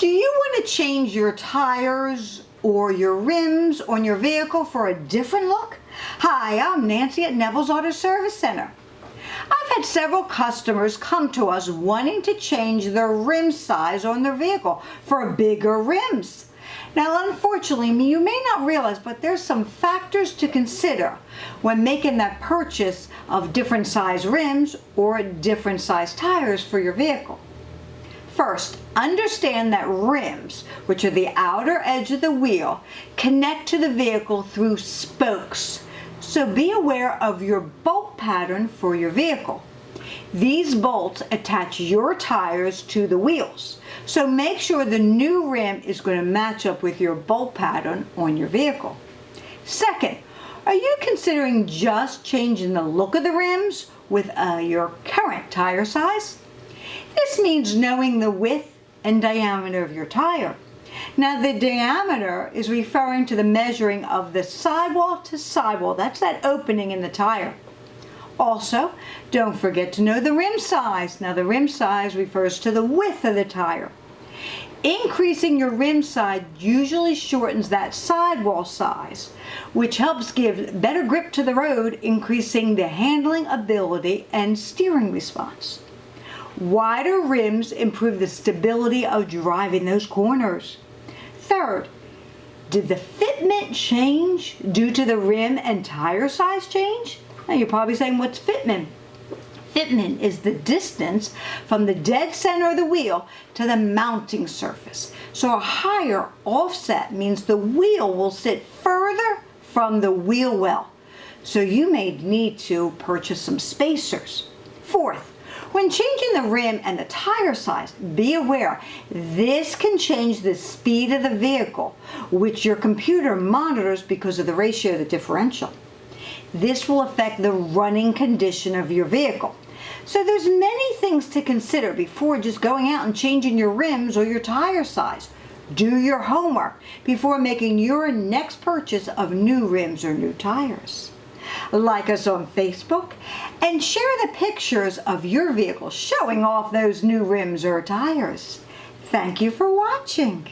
Do you want to change your tires or your rims on your vehicle for a different look? Hi, I'm Nancy at Kneble's Auto Service Center. I've had several customers come to us wanting to change their rim size on their vehicle for bigger rims. Now, unfortunately, you may not realize, but there's some factors to consider when making that purchase of different size rims or different size tires for your vehicle. First, understand that rims, which are the outer edge of the wheel, connect to the vehicle through spokes. So be aware of your bolt pattern for your vehicle. These bolts attach your tires to the wheels. So make sure the new rim is going to match up with your bolt pattern on your vehicle. Second, are you considering just changing the look of the rims with your current tire size? This means knowing the width and diameter of your tire. Now, the diameter is referring to the measuring of the sidewall to sidewall. That's that opening in the tire. Also, don't forget to know the rim size. Now, the rim size refers to the width of the tire. Increasing your rim size usually shortens that sidewall size, which helps give better grip to the road, increasing the handling ability and steering response. Wider rims improve the stability of driving those corners. Third, did the fitment change due to the rim and tire size change? Now you're probably saying, what's fitment? Fitment is the distance from the dead center of the wheel to the mounting surface. So a higher offset means the wheel will sit further from the wheel well. So you may need to purchase some spacers. Fourth, when changing the rim and the tire size, be aware this can change the speed of the vehicle, which your computer monitors because of the ratio of the differential. This will affect the running condition of your vehicle. So there's many things to consider before just going out and changing your rims or your tire size. Do your homework before making your next purchase of new rims or new tires. Like us on Facebook and share the pictures of your vehicle showing off those new rims or tires. Thank you for watching.